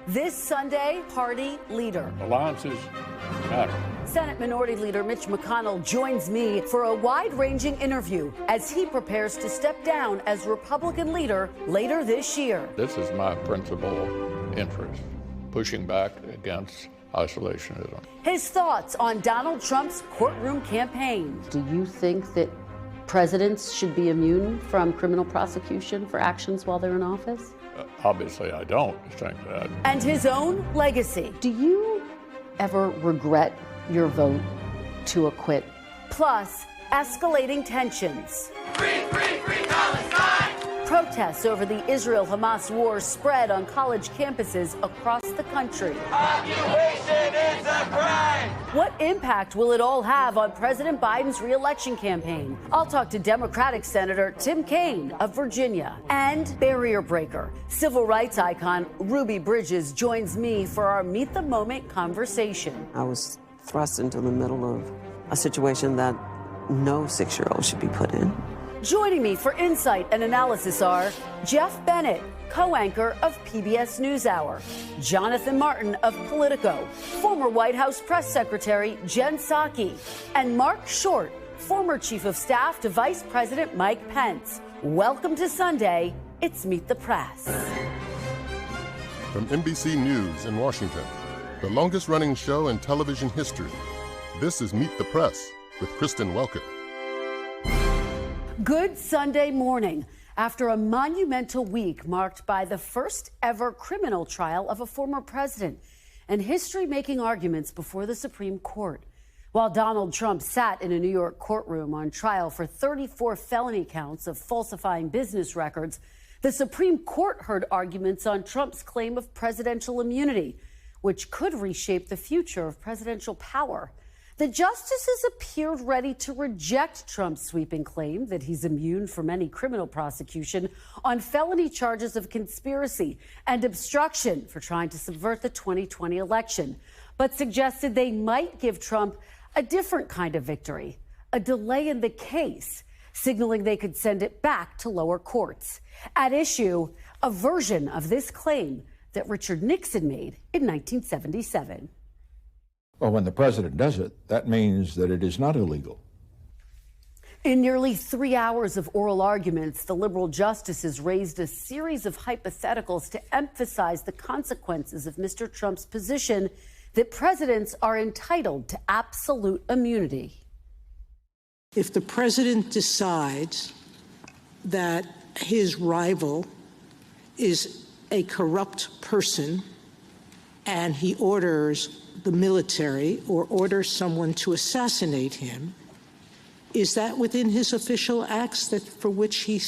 This Sunday, party leader. Alliances matter. Senate Minority Leader Mitch McConnell joins me for a wide-ranging interview as he prepares to step down as Republican leader later this year. This is my principal interest, pushing back against isolationism. His thoughts on Donald Trump's courtroom campaign. Do you think that presidents should be immune from criminal prosecution for actions while they're in office? Obviously, I don't think that. And his own legacy. Do you ever regret your vote to acquit? Plus, escalating tensions. Free, free, free Palestine! Protests over the Israel-Hamas war spread on college campuses across the country. Occupation is a crime! What impact will it all have on President Biden's re-election campaign? I'll talk to Democratic Senator Tim Kaine of Virginia. And barrier breaker, civil rights icon Ruby Bridges joins me for our Meet the Moment conversation. I was thrust into the middle of a situation that no 6-year-old should be put in. Joining me for insight and analysis are Jeff Bennett, co-anchor of PBS NewsHour, Jonathan Martin of Politico, former White House Press Secretary Jen Psaki, and Mark Short, former Chief of Staff to Vice President Mike Pence. Welcome to Sunday. It's Meet the Press. From NBC News in Washington, the longest-running show in television history, this is Meet the Press with Kristen Welker. Good Sunday morning. After a monumental week marked by the first ever criminal trial of a former president and history-making arguments before the Supreme Court. While Donald Trump sat in a New York courtroom on trial for 34 felony counts of falsifying business records, the Supreme Court heard arguments on Trump's claim of presidential immunity, which could reshape the future of presidential power. The justices appeared ready to reject Trump's sweeping claim that he's immune from any criminal prosecution on felony charges of conspiracy and obstruction for trying to subvert the 2020 election, but suggested they might give Trump a different kind of victory, a delay in the case, signaling they could send it back to lower courts. At issue, a version of this claim that Richard Nixon made in 1977. Well, when the president does it, that means that it is not illegal. In nearly 3 hours of oral arguments, the liberal justices raised a series of hypotheticals to emphasize the consequences of Mr. Trump's position that presidents are entitled to absolute immunity. If the president decides that his rival is a corrupt person and he orders the military or orders someone to assassinate him, is that within his official acts that for which he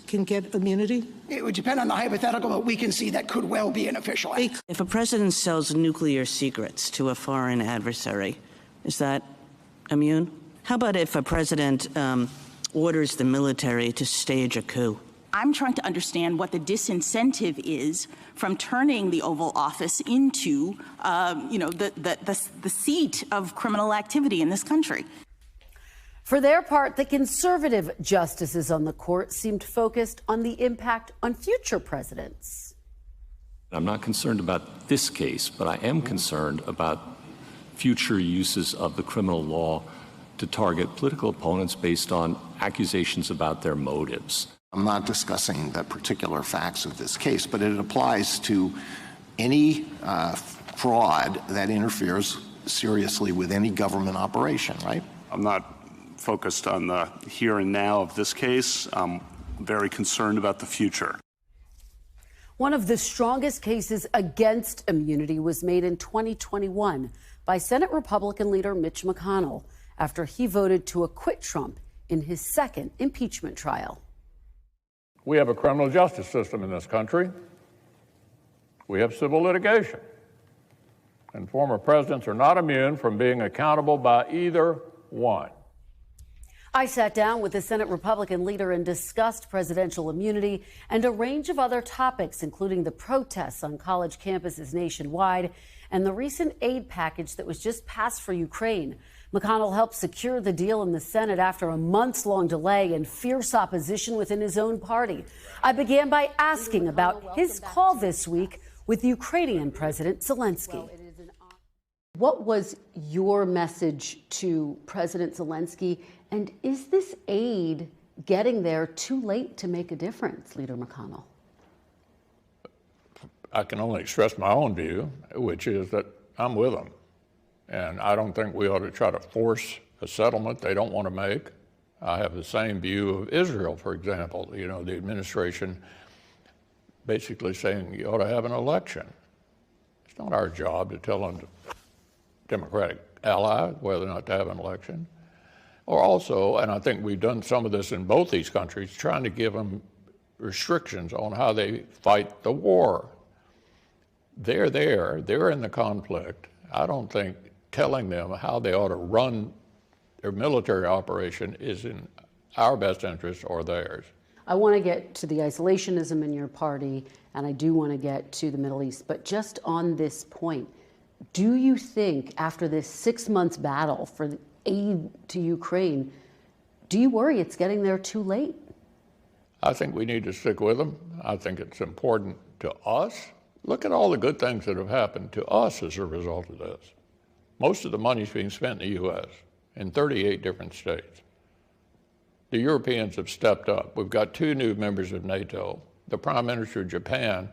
can get immunity? It would depend on the hypothetical, but we can see that could well be an official act. If a president sells nuclear secrets to a foreign adversary, is that immune? How about if a president orders the military to stage a coup? I'm trying to understand what the disincentive is from turning the Oval Office into, the seat of criminal activity in this country. For their part, the conservative justices on the court seemed focused on the impact on future presidents. I'm not concerned about this case, but I am concerned about future uses of the criminal law to target political opponents based on accusations about their motives. I'm not discussing the particular facts of this case, but it applies to any fraud that interferes seriously with any government operation, right? I'm not focused on the here and now of this case. I'm very concerned about the future. One of the strongest cases against immunity was made in 2021 by Senate Republican leader Mitch McConnell after he voted to acquit Trump in his second impeachment trial. We have a criminal justice system in this country. We have civil litigation. And former presidents are not immune from being accountable by either one. I sat down with the Senate Republican leader and discussed presidential immunity and a range of other topics, including the protests on college campuses nationwide and the recent aid package that was just passed for Ukraine. McConnell helped secure the deal in the Senate after a months-long delay and fierce opposition within his own party. I began by asking about his call this week with Ukrainian President Zelensky. What was your message to President Zelensky, and is this aid getting there too late to make a difference, Leader McConnell? I can only express my own view, which is that I'm with them. And I don't think we ought to try to force a settlement they don't want to make. I have the same view of Israel, for example. You know, the administration basically saying you ought to have an election. It's not our job to tell them, Democratic ally, whether or not to have an election. Or also, and I think we've done some of this in both these countries, trying to give them restrictions on how they fight the war. They're there, they're in the conflict. I don't think telling them how they ought to run their military operation is in our best interest or theirs. I want to get to the isolationism in your party, and I do want to get to the Middle East, but just on this point, do you think after this 6 months battle for aid to Ukraine, do you worry it's getting there too late? I think we need to stick with them. I think it's important to us. Look at all the good things that have happened to us as a result of this. Most of the money is being spent in the U.S. in 38 different states. The Europeans have stepped up. We've got 2 new members of NATO. The Prime Minister of Japan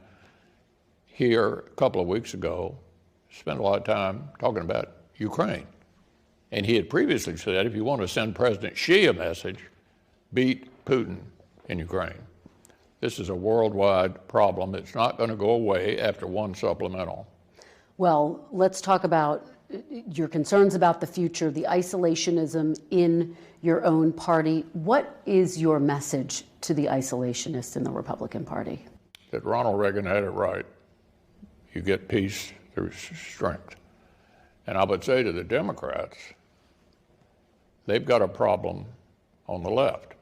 here a couple of weeks ago spent a lot of time talking about Ukraine. And he had previously said, if you want to send President Xi a message, beat Putin in Ukraine. This is a worldwide problem. It's not going to go away after one supplemental. Well, let's talk about your concerns about the future, the isolationism in your own party. What is your message to the isolationists in the Republican Party? That Ronald Reagan had it right. You get peace through strength. And I would say to the Democrats, they've got a problem on the left.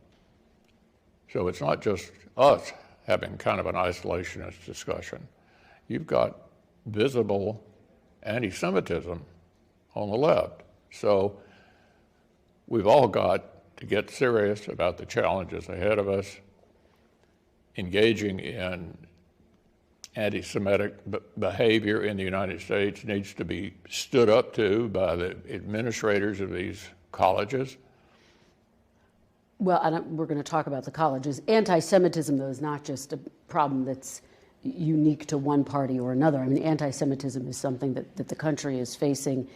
So it's not just us having kind of an isolationist discussion. You've got visible anti-Semitism on the left. So we've all got to get serious about the challenges ahead of us. Engaging in anti-Semitic behavior in the United States needs to be stood up to by the administrators of these colleges. Well, we're going to talk about the colleges. Anti-Semitism, though, is not just a problem that's unique to one party or another. I mean, anti-Semitism is something that the country is facing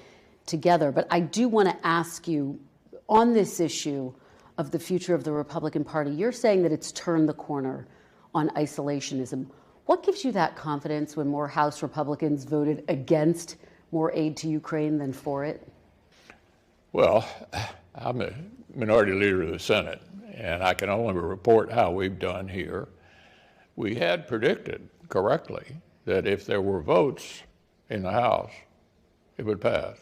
together. But I do want to ask you, on this issue of the future of the Republican Party, you're saying that it's turned the corner on isolationism. What gives you that confidence when more House Republicans voted against more aid to Ukraine than for it? Well, I'm a minority leader of the Senate, and I can only report how we've done here. We had predicted correctly that if there were votes in the House, it would pass.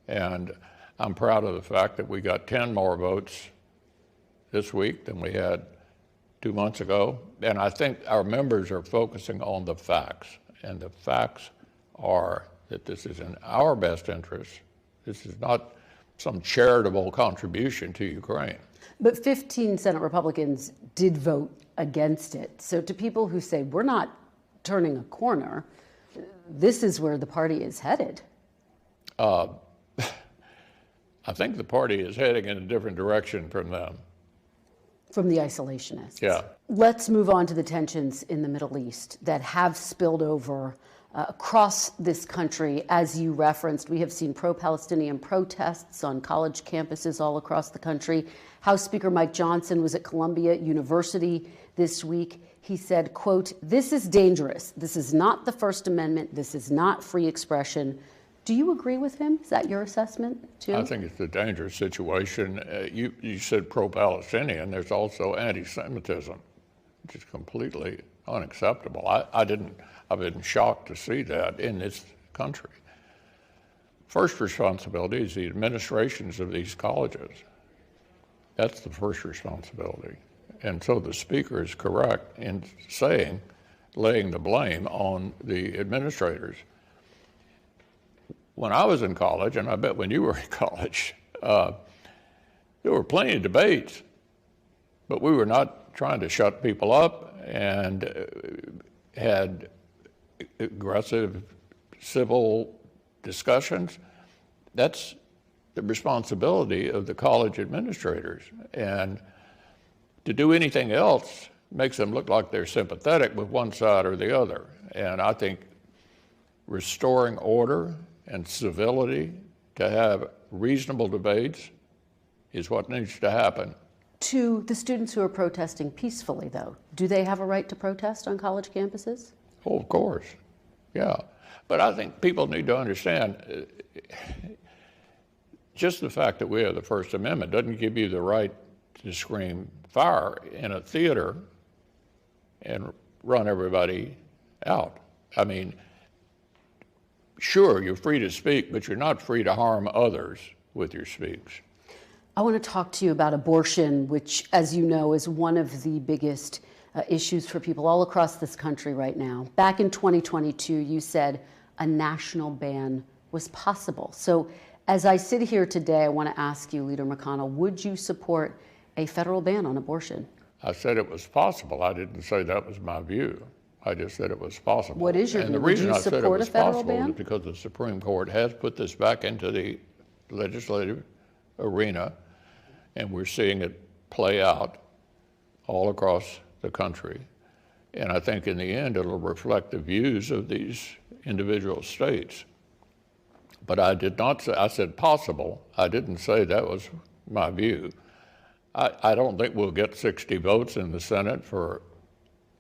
And I'm proud of the fact that we got 10 more votes this week than we had 2 months ago. And I think our members are focusing on the facts. And the facts are that this is in our best interest. This is not some charitable contribution to Ukraine. But 15 Senate Republicans did vote against it. So to people who say, we're not turning a corner, this is where the party is headed. I think the party is heading in a different direction from them. From the isolationists. Yeah. Let's move on to the tensions in the Middle East that have spilled over across this country. As you referenced, we have seen pro-Palestinian protests on college campuses all across the country. House Speaker Mike Johnson was at Columbia University this week. He said, quote, "This is dangerous. This is not the First Amendment. This is not free expression." Do you agree with him? Is that your assessment, too? I think it's a dangerous situation. You said pro-Palestinian. There's also anti-Semitism, which is completely unacceptable. I've been shocked to see that in this country. First responsibility is the administrations of these colleges. That's the first responsibility. And so the speaker is correct in saying, laying the blame on the administrators. When I was in college, and I bet when you were in college, there were plenty of debates, but we were not trying to shut people up and had aggressive civil discussions, that's the responsibility of the college administrators. And to do anything else makes them look like they're sympathetic with one side or the other. And I think restoring order and civility to have reasonable debates is what needs to happen. To the students who are protesting peacefully, though, do they have a right to protest on college campuses? Oh, of course, yeah. But I think people need to understand, just the fact that we have the First Amendment doesn't give you the right to scream fire in a theater and run everybody out. I mean, sure, you're free to speak, but you're not free to harm others with your speech. I want to talk to you about abortion, which, as you know, is one of the biggest issues for people all across this country right now. Back in 2022, you said a national ban was possible. So as I sit here today, I want to ask you, Leader McConnell, would you support a federal ban on abortion? I said it was possible. I didn't say that was my view. I just said it was possible. What is your view? And the reason I said it was possible ban? is because the Supreme Court has put this back into the legislative arena, and we're seeing it play out all across the country. And I think in the end, it'll reflect the views of these individual states. But I did not say, I said possible. I didn't say that was my view. I don't think we'll get 60 votes in the Senate for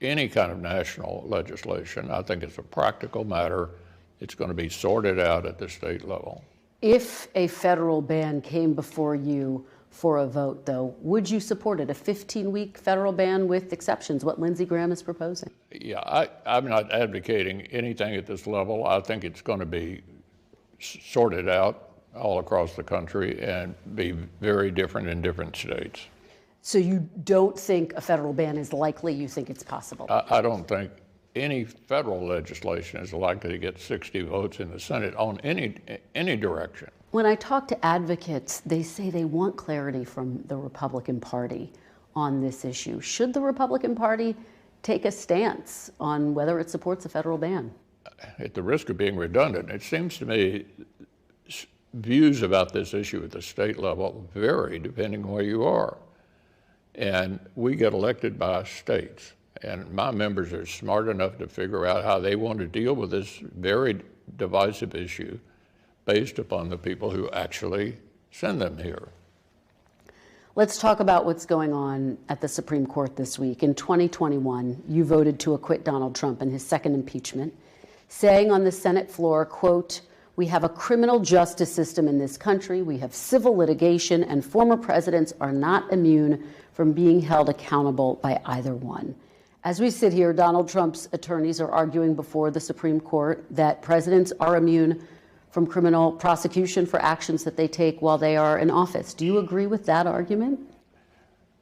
any kind of national legislation. I think it's a practical matter. It's going to be sorted out at the state level. If a federal ban came before you for a vote, though, would you support it? A 15-week federal ban with exceptions, what Lindsey Graham is proposing? Yeah, I'm not advocating anything at this level. I think it's going to be sorted out all across the country and be very different in different states. So you don't think a federal ban is likely? You think it's possible? I don't think any federal legislation is likely to get 60 votes in the Senate on any direction. When I talk to advocates, they say they want clarity from the Republican Party on this issue. Should the Republican Party take a stance on whether it supports a federal ban? At the risk of being redundant, it seems to me views about this issue at the state level vary depending on where you are. And we get elected by states. And my members are smart enough to figure out how they want to deal with this very divisive issue based upon the people who actually send them here. Let's talk about what's going on at the Supreme Court this week. In 2021, you voted to acquit Donald Trump in his second impeachment, saying on the Senate floor, quote, "We have a criminal justice system in this country. We have civil litigation, and former presidents are not immune from being held accountable by either one." As we sit here, Donald Trump's attorneys are arguing before the Supreme Court that presidents are immune from criminal prosecution for actions that they take while they are in office. Do you agree with that argument?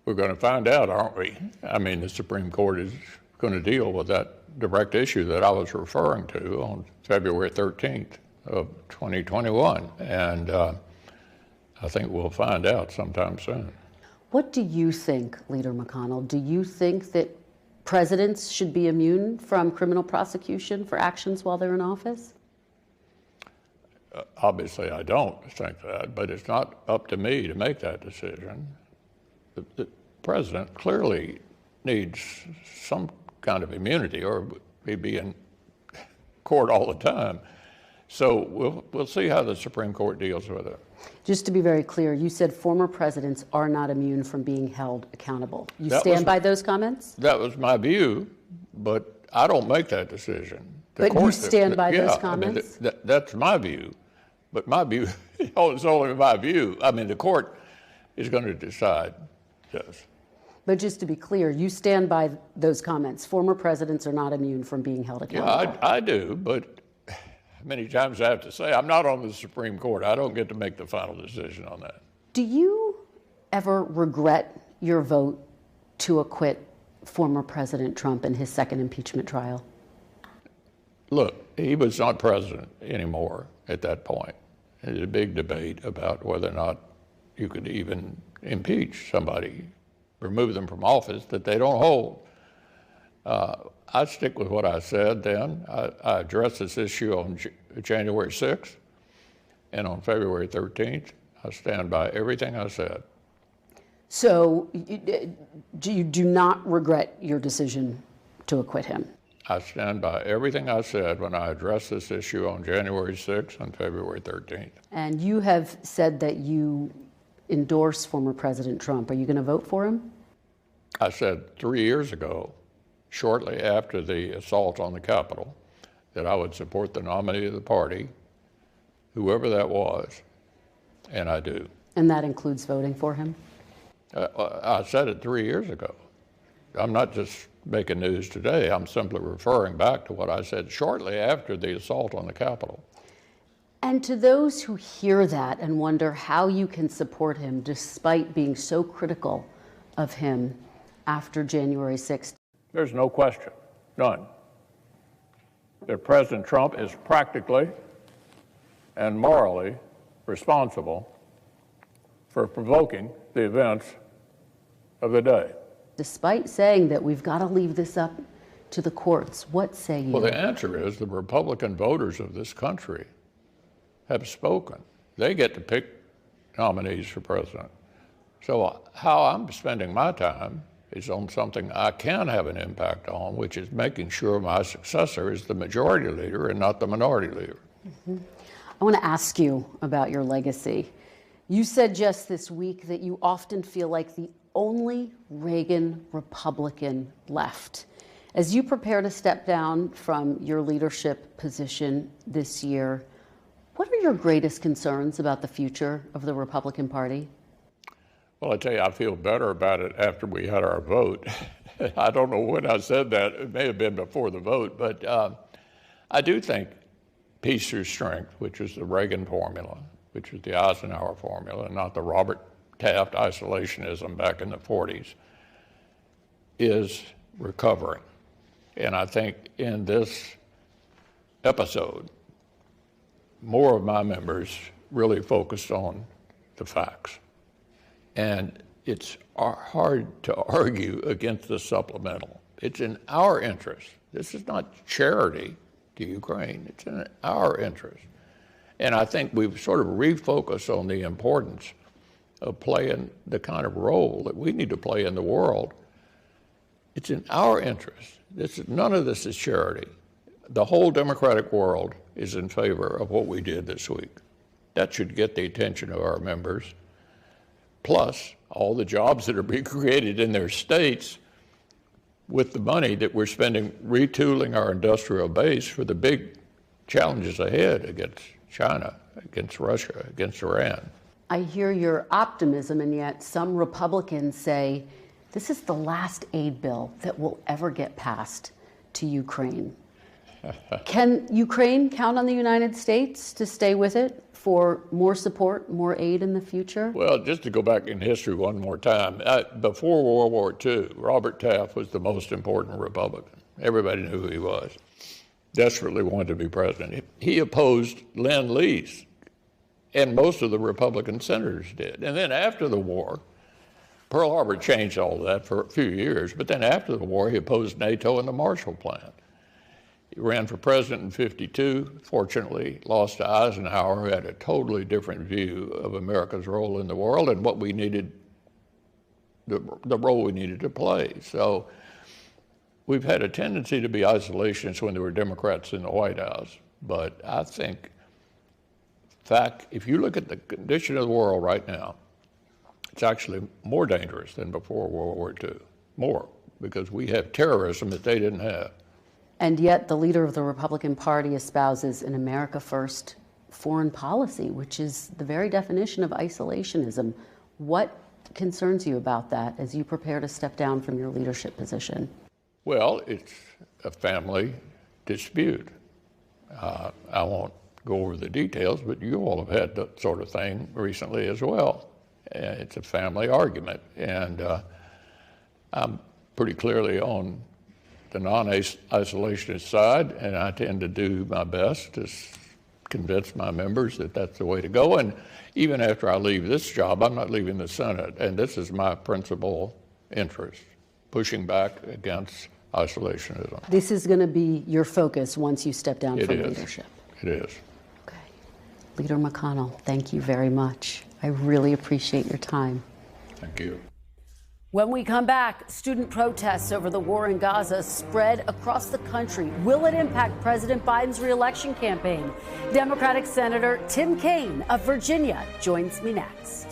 We're going to find out, aren't we? I mean, the Supreme Court is going to deal with that direct issue that I was referring to on February 13th of 2021. And I think we'll find out sometime soon. What do you think, Leader McConnell? Do you think that presidents should be immune from criminal prosecution for actions while they're in office? Obviously, I don't think that, but it's not up to me to make that decision. The president clearly needs some kind of immunity, or he'd be in court all the time. So we'll see how the Supreme Court deals with it. Just to be very clear, you said former presidents are not immune from being held accountable. You stand by those comments? That was my view, but I don't make that decision. But you stand by those comments? I mean, that's my view. But my view is only my view. I mean, the court is going to decide this. But just to be clear, you stand by those comments. Former presidents are not immune from being held accountable. Yeah, I do, but many times I have to say I'm not on the Supreme Court. I don't get to make the final decision on that. Do you ever regret your vote to acquit former President Trump in his second impeachment trial? Look, he was not president anymore at that point. There's a big debate about whether or not you could even impeach somebody, remove them from office that they don't hold. I stick with what I said then. I addressed this issue on January 6th and on February 13th. I stand by everything I said. So you do not regret your decision to acquit him? I stand by everything I said when I addressed this issue on January 6th and February 13th. And you have said that you endorse former President Trump. Are you going to vote for him? I said 3 years ago, shortly after the assault on the Capitol, that I would support the nominee of the party, whoever that was, and I do. And that includes voting for him? I said it 3 years ago. I'm not just making news today. I'm simply referring back to what I said shortly after the assault on the Capitol. And to those who hear that and wonder how you can support him despite being so critical of him after January 6th. There's no question, none, that President Trump is practically and morally responsible for provoking the events of the day. Despite saying that we've got to leave this up to the courts, what say you? Well, the answer is the Republican voters of this country have spoken. They get to pick nominees for president. So how I'm spending my time is on something I can have an impact on, which is making sure my successor is the majority leader and not the minority leader. Mm-hmm. I want to ask you about your legacy. You said just this week that you often feel like the only Reagan Republican left. As you prepare to step down from your leadership position this year, what are your greatest concerns about the future of the Republican Party? Well, I tell you, I feel better about it after we had our vote. I don't know when I said that. It may have been before the vote, but I do think peace through strength, which is the Reagan formula, which is the Eisenhower formula, and not the Robert Taft isolationism back in the 40s, is recovering. And I think in this episode, more of my members really focused on the facts. And it's hard to argue against the supplemental. It's in our interest. This is not charity to Ukraine. It's in our interest. And I think we've sort of refocused on the importance of playing the kind of role that we need to play in the world. It's in our interest. None of this is charity. The whole democratic world is in favor of what we did this week. That should get the attention of our members. Plus, all the jobs that are being created in their states with the money that we're spending retooling our industrial base for the big challenges ahead against China, against Russia, against Iran. I hear your optimism, and yet some Republicans say this is the last aid bill that will ever get passed to Ukraine. Can Ukraine count on the United States to stay with it for more support, more aid in the future? Well, just to go back in history one more time, before World War II, Robert Taft was the most important Republican. Everybody knew who he was. Desperately wanted to be president. He opposed Lend-Lease, and most of the Republican senators did. And then after the war, Pearl Harbor changed all of that for a few years, but then after the war, he opposed NATO and the Marshall Plan. He ran for president in '52, fortunately lost to Eisenhower, who had a totally different view of America's role in the world and what we needed, the role we needed to play. So we've had a tendency to be isolationists when there were Democrats in the White House. But I think, in fact, if you look at the condition of the world right now, it's actually more dangerous than before World War II. More, because we have terrorism that they didn't have. And yet the leader of the Republican Party espouses an America First foreign policy, which is the very definition of isolationism. What concerns you about that as you prepare to step down from your leadership position? Well, it's a family dispute. I won't go over the details, but you all have had that sort of thing recently as well. It's a family argument, and I'm pretty clearly on the non-isolationist side, and I tend to do my best to convince my members that that's the way to go. And even after I leave this job, I'm not leaving the Senate, and this is my principal interest, pushing back against isolationism. This is going to be your focus once you step down from leadership. It is. Okay. Leader McConnell, thank you very much. I really appreciate your time. Thank you. When we come back, student protests over the war in Gaza spread across the country. Will it impact President Biden's re-election campaign? Democratic Senator Tim Kaine of Virginia joins me next.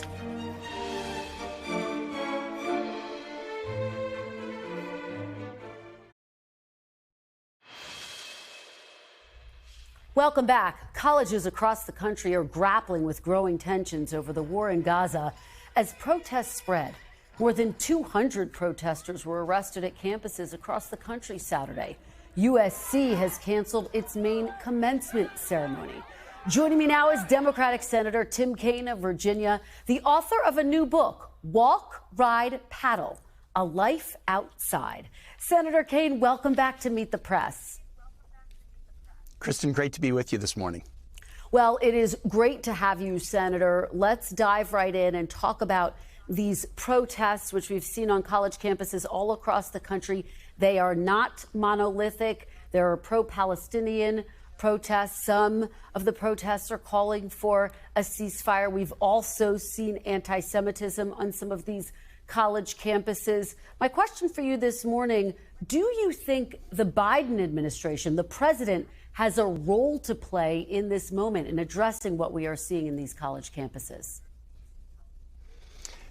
Welcome back. Colleges across the country are grappling with growing tensions over the war in Gaza as protests spread. More than 200 protesters were arrested at campuses across the country Saturday. USC has canceled its main commencement ceremony. Joining me now is Democratic Senator Tim Kaine of Virginia, the author of a new book, Walk, Ride, Paddle, A Life Outside. Senator Kaine, welcome back to Meet the Press. Kristen, great to be with you this morning. Well, it is great to have you, Senator. Let's dive right in and talk about these protests, which we've seen on college campuses all across the country. They are not monolithic. There are pro-Palestinian protests. Some of the protests are calling for a ceasefire. We've also seen anti-Semitism on some of these college campuses. My question for you this morning, do you think the Biden administration, the president, has a role to play in this moment in addressing what we are seeing in these college campuses?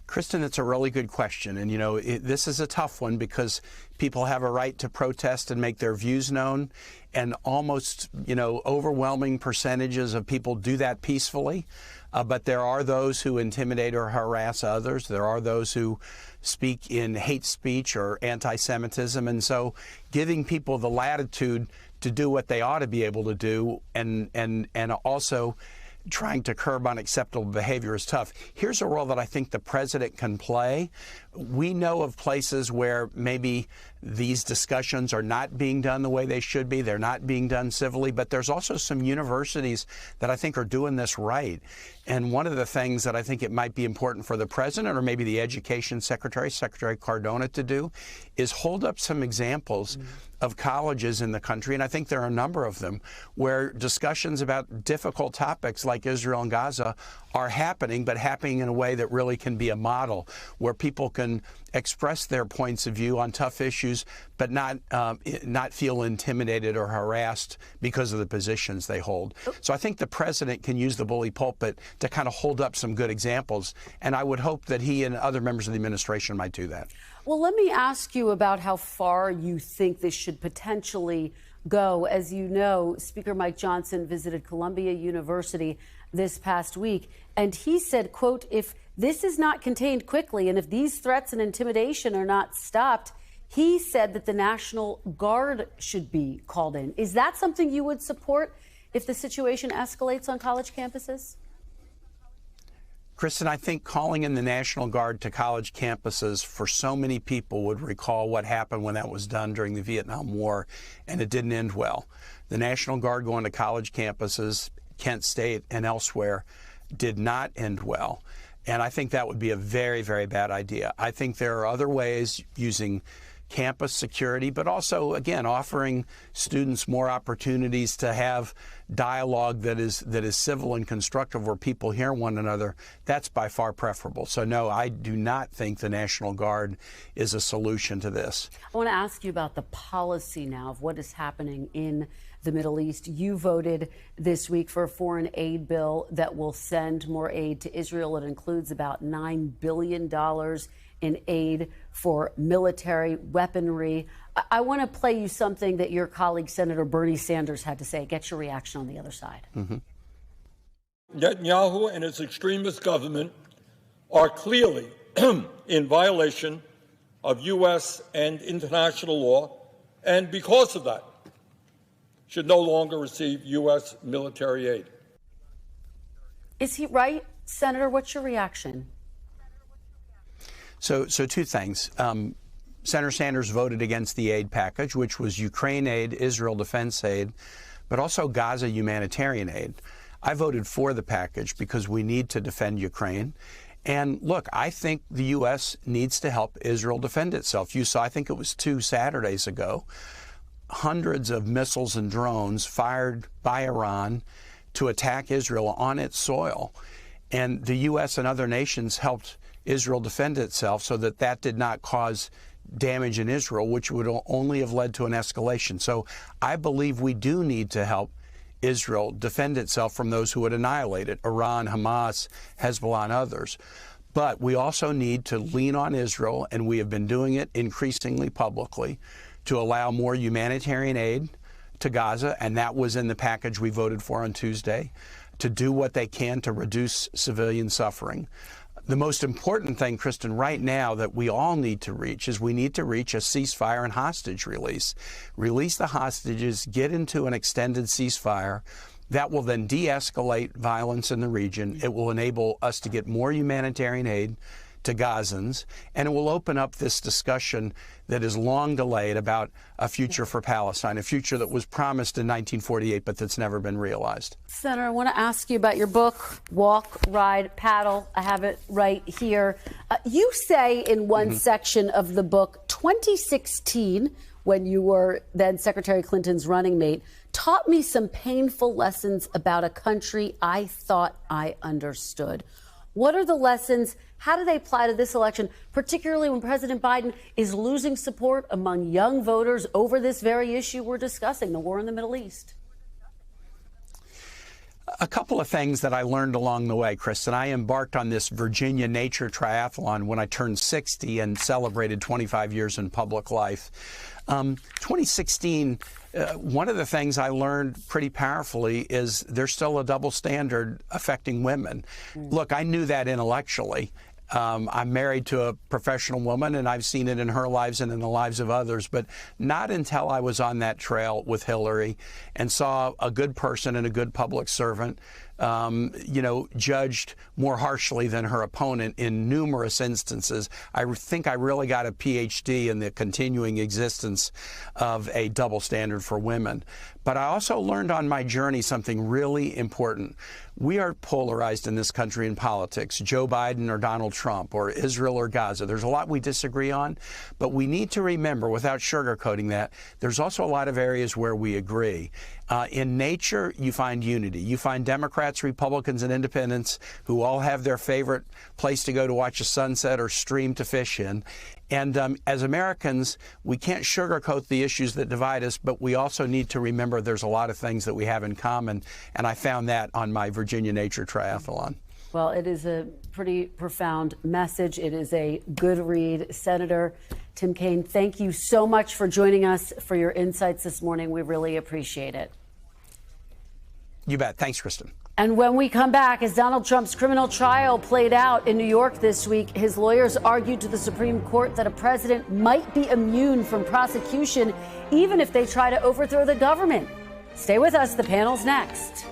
Kristen, it's a really good question. And, this is a tough one because people have a right to protest and make their views known. And almost, overwhelming percentages of people do that peacefully. But there are those who intimidate or harass others. There are those who speak in hate speech or anti-Semitism. And so giving people the latitude to do what they ought to be able to do and also trying to curb unacceptable behavior is tough. Here's a role that I think the president can play. We know of places where maybe these discussions are not being done the way they should be. They're not being done civilly, but there's also some universities that I think are doing this right. And one of the things that I think it might be important for the president or maybe the education secretary, Secretary Cardona, to do is hold up some examples of colleges in the country, and I think there are a number of them, where discussions about difficult topics like Israel and Gaza are happening, but happening in a way that really can be a model, where people can express their points of view on tough issues, but not feel intimidated or harassed because of the positions they hold. So I think the president can use the bully pulpit to kind of hold up some good examples, and I would hope that he and other members of the administration might do that. Well, let me ask you about how far you think this should potentially go. As you know, Speaker Mike Johnson visited Columbia University this past week, and he said, quote, if this is not contained quickly and if these threats and intimidation are not stopped, he said that the National Guard should be called in. Is that something you would support if the situation escalates on college campuses? Kristen, I think calling in the National Guard to college campuses for so many people would recall what happened when that was done during the Vietnam War, and it didn't end well. The National Guard going to college campuses, Kent State and elsewhere, did not end well. And I think that would be a very, very bad idea. I think there are other ways, using campus security, but also, again, offering students more opportunities to have dialogue that is civil and constructive, where people hear one another. That's by far preferable. So no, I do not think the National Guard is a solution to this. I want to ask you about the policy now of what is happening in the Middle East. You voted this week for a foreign aid bill that will send more aid to Israel. It includes about $9 billion in aid for military weaponry. I want to play you something that your colleague, Senator Bernie Sanders, had to say. Get your reaction on the other side. Netanyahu and his extremist government are clearly in violation of U.S. and international law, and because of that, should no longer receive U.S. military aid. Is he right, Senator? What's your reaction? So two things. Senator Sanders voted against the aid package, which was Ukraine aid, Israel defense aid, but also Gaza humanitarian aid. I voted for the package because we need to defend Ukraine. And look, I think the U.S. needs to help Israel defend itself. You saw, I think it was 2 Saturdays ago, hundreds of missiles and drones fired by Iran to attack Israel on its soil. And the U.S. and other nations helped Israel defend itself so that that did not cause damage in Israel, which would only have led to an escalation. So I believe we do need to help Israel defend itself from those who would annihilate it, Iran, Hamas, Hezbollah, and others. But we also need to lean on Israel, and we have been doing it increasingly publicly, to allow more humanitarian aid to Gaza, and that was in the package we voted for on Tuesday, to do what they can to reduce civilian suffering. The most important thing, Kristen, right now that we all need to reach is we need to reach a ceasefire and hostage release. Release the hostages, get into an extended ceasefire. That will then de-escalate violence in the region. It will enable us to get more humanitarian aid to Gazans, and it will open up this discussion that is long delayed about a future for Palestine, a future that was promised in 1948 but that's never been realized. Senator, I want to ask you about your book, Walk, Ride, Paddle. I have it right here. You say in one section of the book, 2016, when you were then Secretary Clinton's running mate, taught me some painful lessons about a country I thought I understood. What are the lessons? How do they apply to this election, particularly when President Biden is losing support among young voters over this very issue we're discussing, the war in the Middle East? A couple of things that I learned along the way, Kristen. I embarked on this Virginia Nature Triathlon when I turned 60 and celebrated 25 years in public life. 2016, one of the things I learned pretty powerfully is there's still a double standard affecting women. Look, I knew that intellectually. I'm married to a professional woman, and I've seen it in her lives and in the lives of others, but not until I was on that trail with Hillary and saw a good person and a good public servant, judged more harshly than her opponent in numerous instances. I think I really got a PhD in the continuing existence of a double standard for women. But I also learned on my journey something really important. We are polarized in this country in politics, Joe Biden or Donald Trump or Israel or Gaza. There's a lot we disagree on, but we need to remember, without sugarcoating that, there's also a lot of areas where we agree. In nature, you find unity. You find Democrats, Republicans, and independents who all have their favorite place to go to watch a sunset or stream to fish in. And as Americans, we can't sugarcoat the issues that divide us, but we also need to remember there's a lot of things that we have in common. And I found that on my Virginia Nature Triathlon. Well, it is a pretty profound message. It is a good read. Senator Tim Kaine, thank you so much for joining us, for your insights this morning. We really appreciate it. You bet. Thanks, Kristen. And when we come back, as Donald Trump's criminal trial played out in New York this week, his lawyers argued to the Supreme Court that a president might be immune from prosecution even if they try to overthrow the government. Stay with us. The panel's next.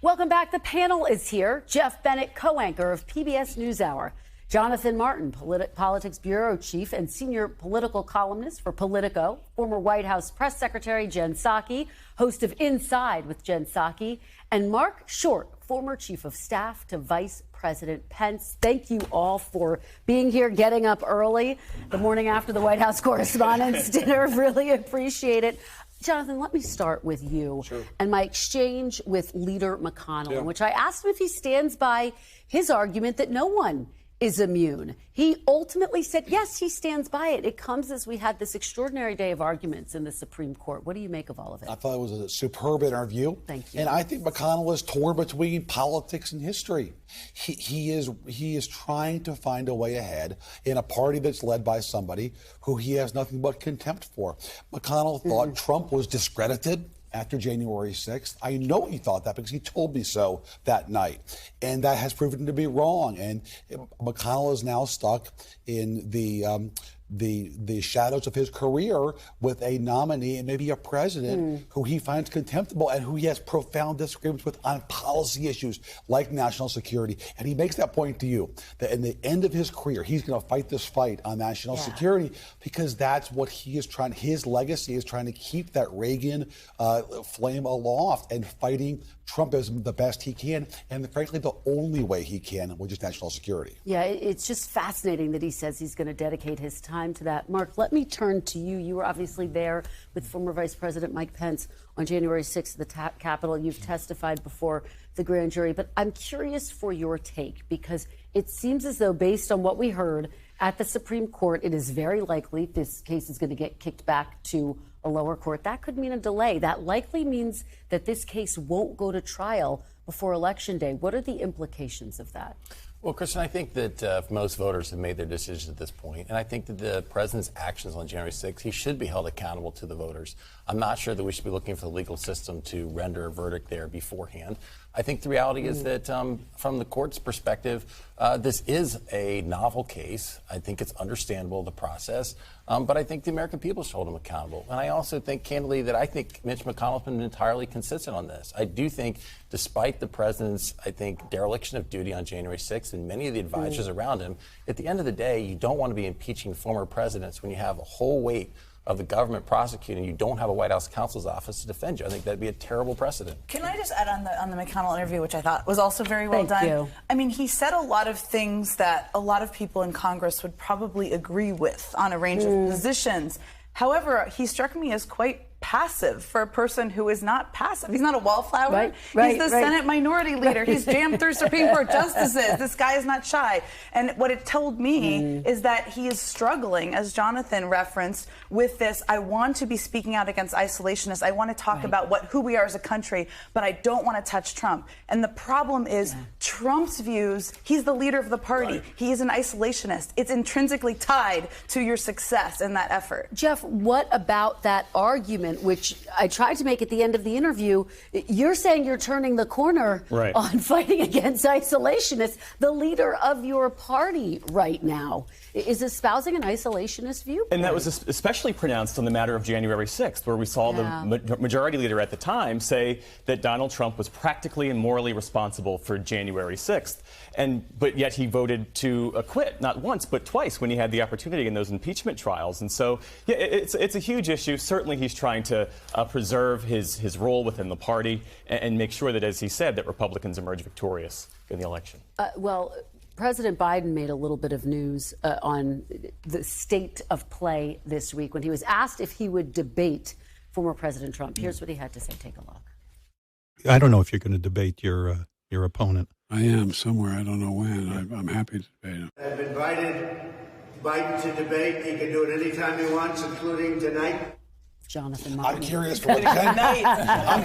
Welcome back. The panel is here. Jeff Bennett, co-anchor of PBS NewsHour. Jonathan Martin, Politics Bureau Chief and Senior Political Columnist for Politico. Former White House Press Secretary Jen Psaki, host of Inside with Jen Psaki. And Mark Short, former Chief of Staff to Vice President Pence. Thank you all for being here, getting up early the morning after the White House Correspondents' dinner. Really appreciate it. Jonathan, let me start with you and my exchange with Leader McConnell, in which I asked him if he stands by his argument that no one is immune. He ultimately said, yes, he stands by it. It comes as we had this extraordinary day of arguments in the Supreme Court. What do you make of all of it? I thought it was a superb interview. Thank you. And I think McConnell is torn between politics and history. He is trying to find a way ahead in a party that's led by somebody who he has nothing but contempt for. McConnell thought Trump was discredited after January 6th. I know he thought that because he told me so that night. And that has proven to be wrong. And McConnell is now stuck in the the shadows of his career with a nominee and maybe a president who he finds contemptible and who he has profound disagreements with on policy issues like national security. And he makes that point to you, that in the end of his career, he's going to fight this fight on national security because that's what he is trying, his legacy is trying to keep that Reagan flame aloft and fighting Trumpism the best he can, and frankly, the only way he can, which is national security. Yeah, it's just fascinating that he says he's going to dedicate his time to that. Mark, let me turn to you. You were obviously there with former Vice President Mike Pence on January 6th at the Capitol. You've testified before the grand jury, but I'm curious for your take because it seems as though, based on what we heard at the Supreme Court, it is very likely this case is going to get kicked back to a lower court. That could mean a delay. That likely means that this case won't go to trial before Election Day. What are the implications of that? Well, Kristen, I think that most voters have made their decisions at this point, and I think that the president's actions on January 6th, he should be held accountable to the voters. I'm not sure that we should be looking for the legal system to render a verdict there beforehand. I think the reality is that from the court's perspective, this is a novel case. I think it's understandable, the process, but I think the American people should hold him accountable. And I also think, candidly, that I think Mitch McConnell has been entirely consistent on this. I do think, despite the president's, I think, dereliction of duty on January 6th and many of the advisors around him, at the end of the day, you don't want to be impeaching former presidents when you have a whole weight of the government prosecuting. You don't have a White House counsel's office to defend you. I think that'd be a terrible precedent. Can I just add on the McConnell interview, which I thought was also very well done? You. I mean, he said a lot of things that a lot of people in Congress would probably agree with on a range of positions. However, he struck me as quite passive for a person who is not passive. He's not a wallflower. He's the Senate Minority Leader. He's jammed through Supreme Court justices. This guy is not shy. And what it told me is that he is struggling, as Jonathan referenced, with this. I want to be speaking out against isolationists. I want to talk about who we are as a country, but I don't want to touch Trump. And the problem is Trump's views, he's the leader of the party. He is an isolationist. It's intrinsically tied to your success in that effort. Jeff, what about that argument, which I tried to make at the end of the interview? You're saying you're turning the corner on fighting against isolationists. The leader of your party right now is espousing an isolationist view. And that was especially pronounced on the matter of January 6th, where we saw the majority leader at the time say that Donald Trump was practically and morally responsible for January 6th. But yet he voted to acquit, not once, but twice when he had the opportunity in those impeachment trials. And so, yeah, it's a huge issue. Certainly he's trying to preserve his role within the party and make sure that, as he said, that Republicans emerge victorious in the election. Well, President Biden made a little bit of news on the state of play this week when he was asked if he would debate former President Trump. Here's what he had to say. Take a look. I don't know if you're going to debate your opponent. I am somewhere. I don't know when. I'm happy to debate him. I've invited Biden to debate. He can do it anytime he wants, including tonight. Jonathan I'm curious for what Jen. I'm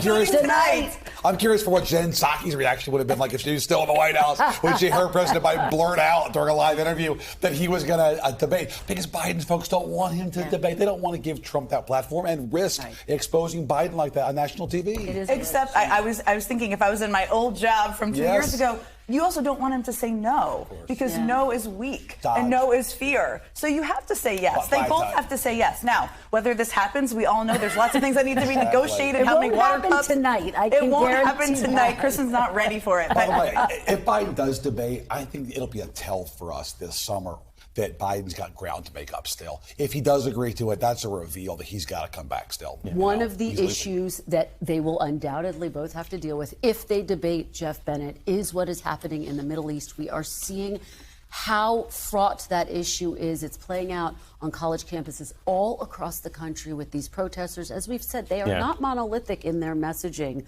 curious for what Jen Psaki's reaction would have been like if she was still in the White House when she heard President Biden blurt out during a live interview that he was going to debate, because Biden's folks don't want him to debate. They don't want to give Trump that platform and risk exposing Biden like that on national TV. Except I was thinking, if I was in my old job from 2 years ago, you also don't want him to say no, because no is weak and no is fear. So you have to say yes. They both have to say yes. Now, whether this happens, we all know there's lots of things that need to be negotiated. How many water cups tonight? It won't happen tonight. Kristen's not ready for it. By the way, if Biden does debate, I think it'll be a tell for us this summer that Biden's got ground to make up still. If he does agree to it, that's a reveal that he's got to come back still. One of the issues that they will undoubtedly both have to deal with if they debate, Jeff Bennett, is what is happening in the Middle East. We are seeing how fraught that issue is. It's playing out on college campuses all across the country with these protesters. As we've said, they are not monolithic in their messaging,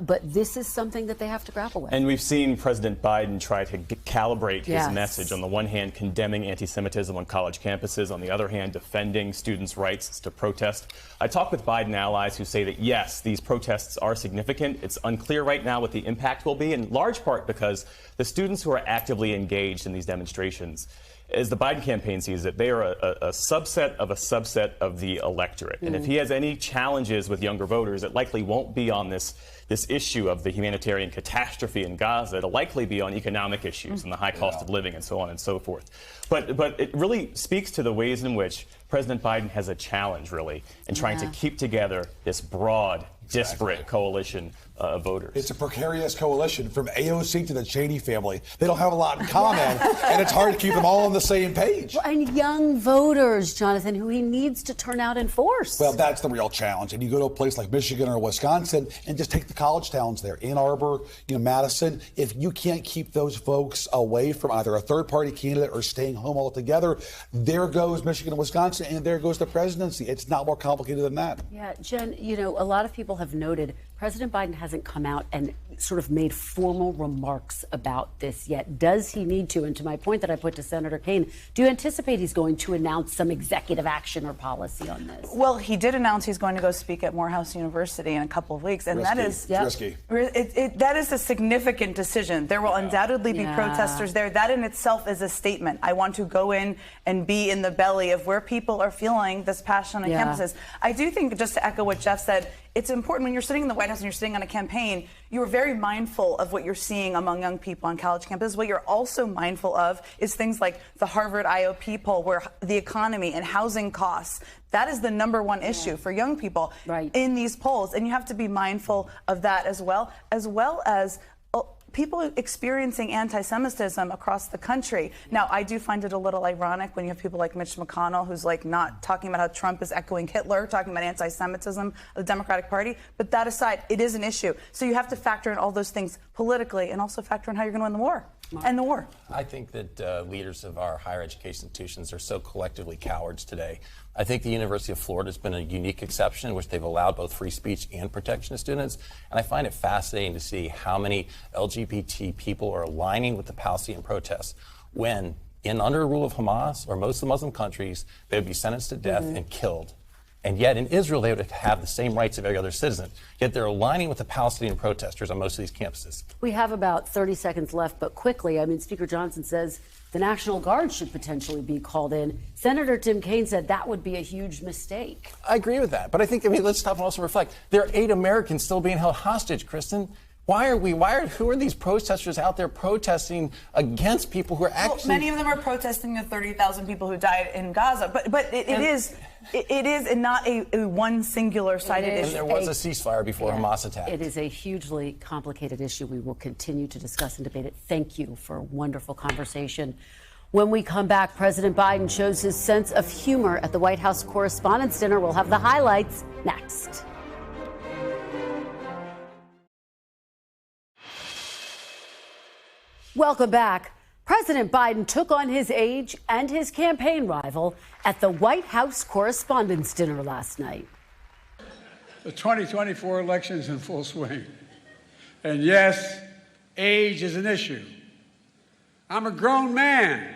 but this is something that they have to grapple with. And we've seen President Biden try to calibrate his message. On the one hand, condemning anti-Semitism on college campuses. On the other hand, defending students' rights to protest. I talked with Biden allies who say that, yes, these protests are significant. It's unclear right now what the impact will be, in large part because the students who are actively engaged in these demonstrations, as the Biden campaign sees it, they are a subset of the electorate. And if he has any challenges with younger voters, it likely won't be on this issue of the humanitarian catastrophe in Gaza. It'll likely be on economic issues and the high cost of living and so on and so forth. But it really speaks to the ways in which President Biden has a challenge, really, in trying to keep together this broad, disparate coalition of voters. It's a precarious coalition from AOC to the Cheney family. They don't have a lot in common, and it's hard to keep them all on the same page. Well, and young voters, Jonathan, who he needs to turn out in force. Well, that's the real challenge. And you go to a place like Michigan or Wisconsin and just take the college towns there, Ann Arbor, Madison. If you can't keep those folks away from either a third-party candidate or staying home altogether, there goes Michigan and Wisconsin, and there goes the presidency. It's not more complicated than that. Yeah, Jen, a lot of people have noted President Biden hasn't come out and sort of made formal remarks about this yet. Does he need to? And to my point that I put to Senator Kaine, do you anticipate he's going to announce some executive action or policy on this? Well, he did announce he's going to go speak at Morehouse University in a couple of weeks, and that is risky. That is a significant decision. There will undoubtedly be protesters there. That in itself is a statement. I want to go in and be in the belly of where people are feeling this passion on campuses. I do think, just to echo what Jeff said, it's important when you're sitting in the White House and you're sitting on a campaign, you are very mindful of what you're seeing among young people on college campuses. What you're also mindful of is things like the Harvard IOP poll, where the economy and housing costs, that is the number one issue for young people in these polls. And you have to be mindful of that as well as people experiencing anti-Semitism across the country. Now, I do find it a little ironic when you have people like Mitch McConnell, who's like not talking about how Trump is echoing Hitler, talking about anti-Semitism of the Democratic Party. But that aside, it is an issue. So you have to factor in all those things politically and also factor in how you're going to win the war. End the war. I think that leaders of our higher education institutions are so collectively cowards today. I think the University of Florida has been a unique exception in which they've allowed both free speech and protection to students. And I find it fascinating to see how many LGBT people are aligning with the Palestinian protests when, under the rule of Hamas or most of the Muslim countries, they would be sentenced to death and killed. And yet in Israel, they would have the same rights of every other citizen. Yet they're aligning with the Palestinian protesters on most of these campuses. We have about 30 seconds left, but quickly, Speaker Johnson says the National Guard should potentially be called in. Senator Tim Kaine said that would be a huge mistake. I agree with that. But I think, let's stop and also reflect. There are 8 Americans still being held hostage, Kristen. Who are these protesters out there protesting against people who are actually... Well, many of them are protesting the 30,000 people who died in Gaza. But it is not a one singular-sided issue. And there was a ceasefire before Hamas attacked. It is a hugely complicated issue. We will continue to discuss and debate it. Thank you for a wonderful conversation. When we come back, President Biden shows his sense of humor at the White House Correspondents' Dinner. We'll have the highlights next. Welcome back. President Biden took on his age and his campaign rival at the White House Correspondents' Dinner last night. The 2024 election is in full swing. And yes, age is an issue. I'm a grown man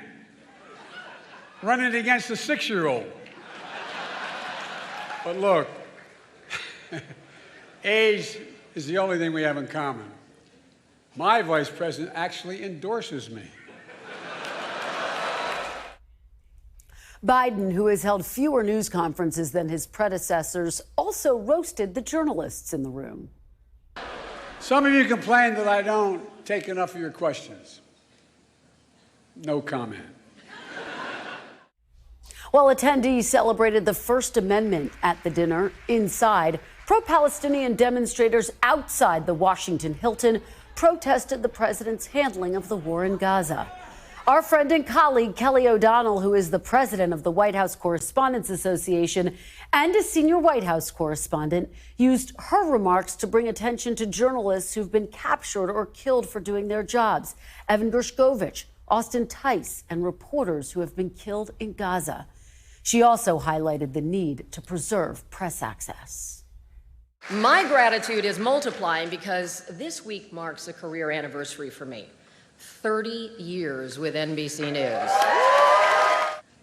running against a 6-year-old. But look, age is the only thing we have in common. My vice president actually endorses me. Biden, who has held fewer news conferences than his predecessors, also roasted the journalists in the room. Some of you complain that I don't take enough of your questions. No comment. While attendees celebrated the First Amendment at the dinner, inside, pro-Palestinian demonstrators outside the Washington Hilton protested the president's handling of the war in Gaza. Our friend and colleague Kelly O'Donnell, who is the president of the White House Correspondents Association and a senior White House correspondent, used her remarks to bring attention to journalists who've been captured or killed for doing their jobs. Evan Gershkovich, Austin Tice, and reporters who have been killed in Gaza. She also highlighted the need to preserve press access. My gratitude is multiplying because this week marks a career anniversary for me. 30 years with NBC News.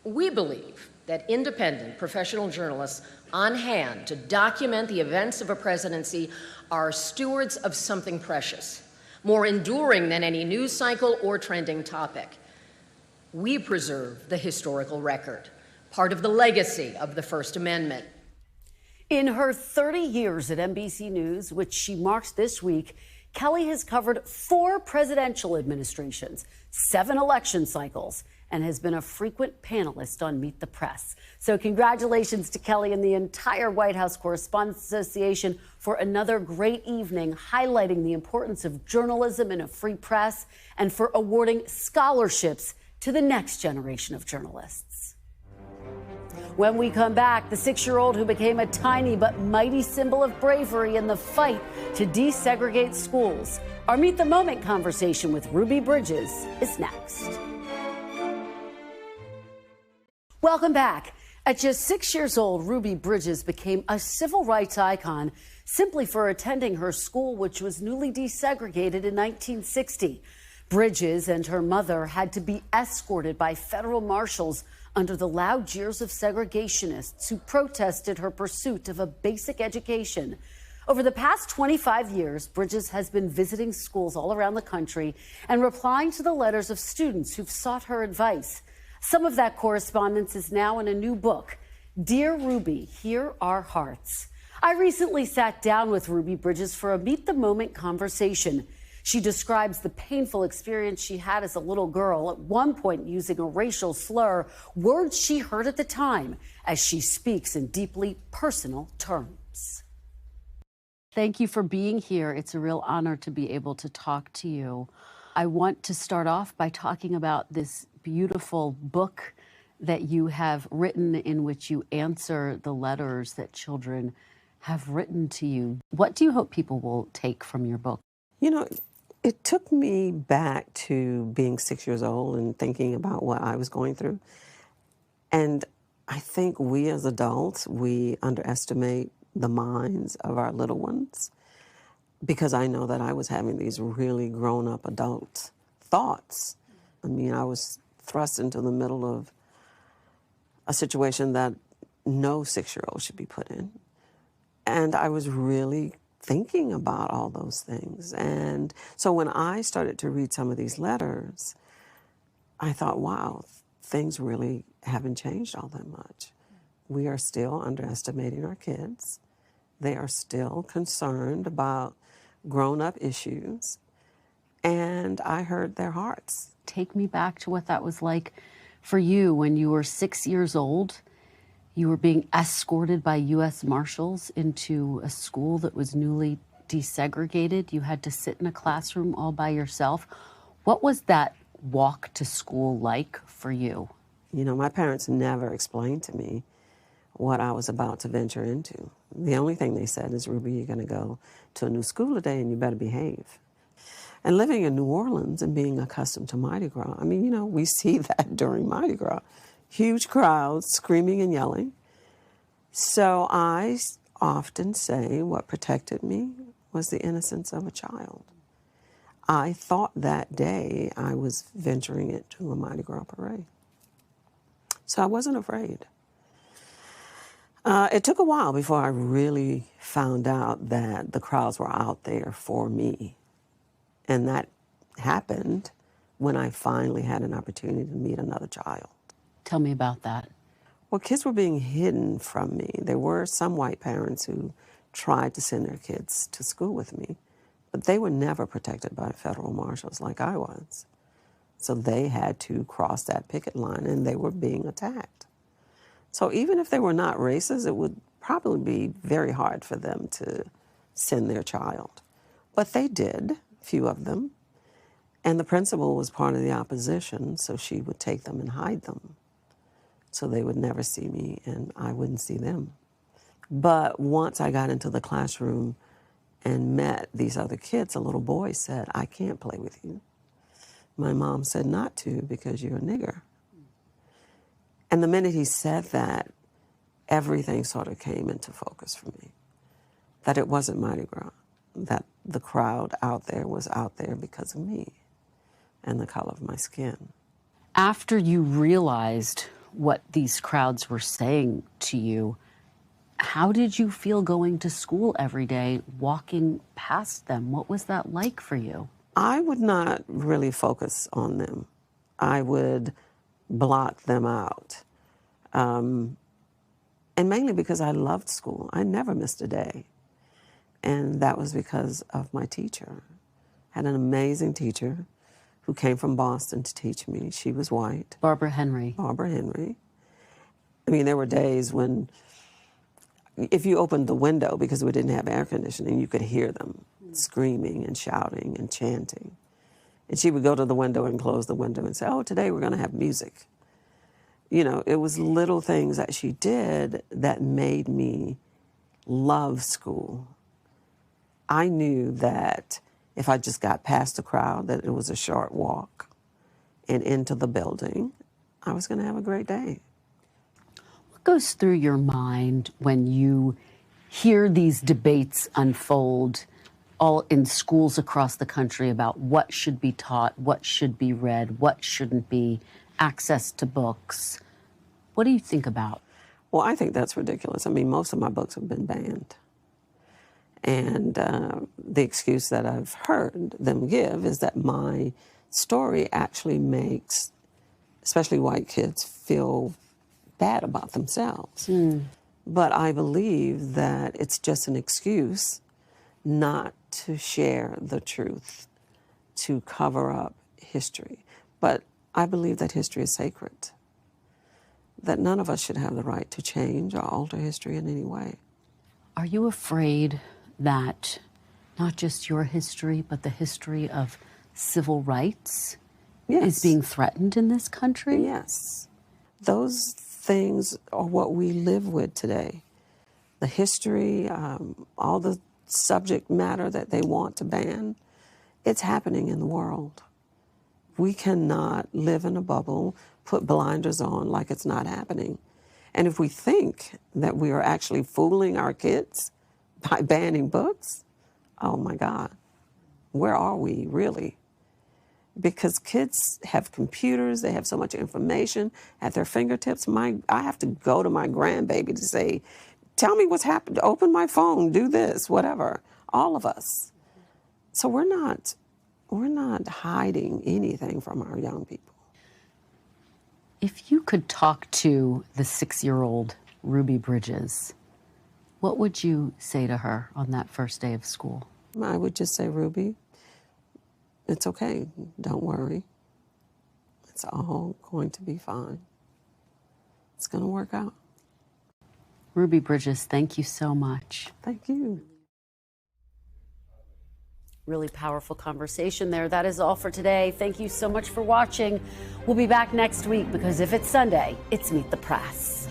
We believe that independent professional journalists on hand to document the events of a presidency are stewards of something precious, more enduring than any news cycle or trending topic. We preserve the historical record, part of the legacy of the First Amendment. In her 30 years at NBC News, which she marks this week, Kelly has covered 4 presidential administrations, 7 election cycles, and has been a frequent panelist on Meet the Press. So congratulations to Kelly and the entire White House Correspondents Association for another great evening highlighting the importance of journalism in a free press and for awarding scholarships to the next generation of journalists. When we come back, the 6-year-old who became a tiny but mighty symbol of bravery in the fight to desegregate schools. Our Meet the Moment conversation with Ruby Bridges is next. Welcome back. At just 6 years old, Ruby Bridges became a civil rights icon simply for attending her school, which was newly desegregated in 1960. Bridges and her mother had to be escorted by federal marshals under the loud jeers of segregationists who protested her pursuit of a basic education. Over the past 25 years, Bridges has been visiting schools all around the country and replying to the letters of students who've sought her advice. Some of that correspondence is now in a new book, Dear Ruby, Hear Our Hearts. I recently sat down with Ruby Bridges for a Meet the Moment conversation. She describes the painful experience she had as a little girl, at one point using a racial slur, words she heard at the time, as she speaks in deeply personal terms. Thank you for being here. It's a real honor to be able to talk to you. I want to start off by talking about this beautiful book that you have written in which you answer the letters that children have written to you. What do you hope people will take from your book? You know, it took me back to being 6 years old and thinking about what I was going through. And I think we as adults, we underestimate the minds of our little ones, because I know that I was having these really grown-up adult thoughts. I mean, I was thrust into the middle of a situation that no 6-year-old should be put in. And I was really thinking about all those things. And so when I started to read some of these letters, I thought, wow, things really haven't changed all that much. We are still underestimating our kids. They are still concerned about grown-up issues. And I heard their hearts. Take me back to what that was like for you when you were 6 years old. You were being escorted by U.S. Marshals into a school that was newly desegregated. You had to sit in a classroom all by yourself. What was that walk to school like for you? You know, my parents never explained to me what I was about to venture into. The only thing they said is, Ruby, you're going to go to a new school today and you better behave. And living in New Orleans and being accustomed to Mardi Gras, I mean, you know, we see that during Mardi Gras. Huge crowds screaming and yelling. So I often say what protected me was the innocence of a child. I thought that day I was venturing into a Mardi Gras parade. So I wasn't afraid. It took a while before I really found out that the crowds were out there for me. And that happened when I finally had an opportunity to meet another child. Tell me about that. Well, kids were being hidden from me. There were some white parents who tried to send their kids to school with me, but they were never protected by federal marshals like I was. So they had to cross that picket line, and they were being attacked. So even if they were not racist, it would probably be very hard for them to send their child. But they did, a few of them. And the principal was part of the opposition, so she would take them and hide them. So they would never see me, and I wouldn't see them. But once I got into the classroom and met these other kids, a little boy said, I can't play with you. My mom said not to because you're a nigger. And the minute he said that, everything sort of came into focus for me. That it wasn't Mardi Gras, that the crowd out there was out there because of me and the color of my skin. After you realized what these crowds were saying to you, how did you feel going to school every day, walking past them? What was that like for you? I would not really focus on them. I would blocked them out. And mainly because I loved school. I never missed a day. And that was because of my teacher. I had an amazing teacher who came from Boston to teach me. She was white. Barbara Henry. Barbara Henry. I mean, there were days when if you opened the window, because we didn't have air conditioning, you could hear them screaming and shouting and chanting. And she would go to the window and close the window and say, oh, today we're going to have music. You know, it was little things that she did that made me love school. I knew that if I just got past the crowd, that it was a short walk and into the building, I was going to have a great day. What goes through your mind when you hear these debates unfold all in schools across the country about what should be taught, what should be read, what shouldn't be, access to books? What do you think about? Well, I think that's ridiculous. I mean, most of my books have been banned. And the excuse that I've heard them give is that my story actually makes, especially white kids, feel bad about themselves. But I believe that it's just an excuse not to share the truth, to cover up history. But I believe that history is sacred, that none of us should have the right to change or alter history in any way. Are you afraid that not just your history, but the history of civil rights is being threatened in this country? Yes. Those things are what we live with today. The history, all the subject matter that they want to ban, it's happening in the world. We cannot live in a bubble, put blinders on like it's not happening. And if we think that we are actually fooling our kids by banning books, oh my God, where are we really? Because kids have computers, they have so much information at their fingertips. I have to go to my grandbaby to say, tell me what's happened, open my phone, do this, whatever, all of us. So we're not hiding anything from our young people. If you could talk to the 6-year-old Ruby Bridges, what would you say to her on that first day of school? I would just say, Ruby, it's okay, don't worry. It's all going to be fine. It's going to work out. Ruby Bridges, thank you so much. Thank you. Really powerful conversation there. That is all for today. Thank you so much for watching. We'll be back next week because if it's Sunday, it's Meet the Press.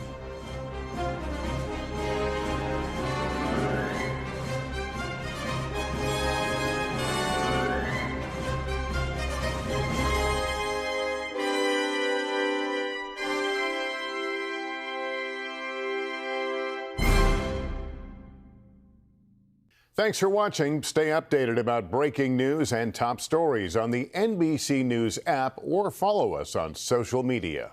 Thanks for watching. Stay updated about breaking news and top stories on the NBC News app or follow us on social media.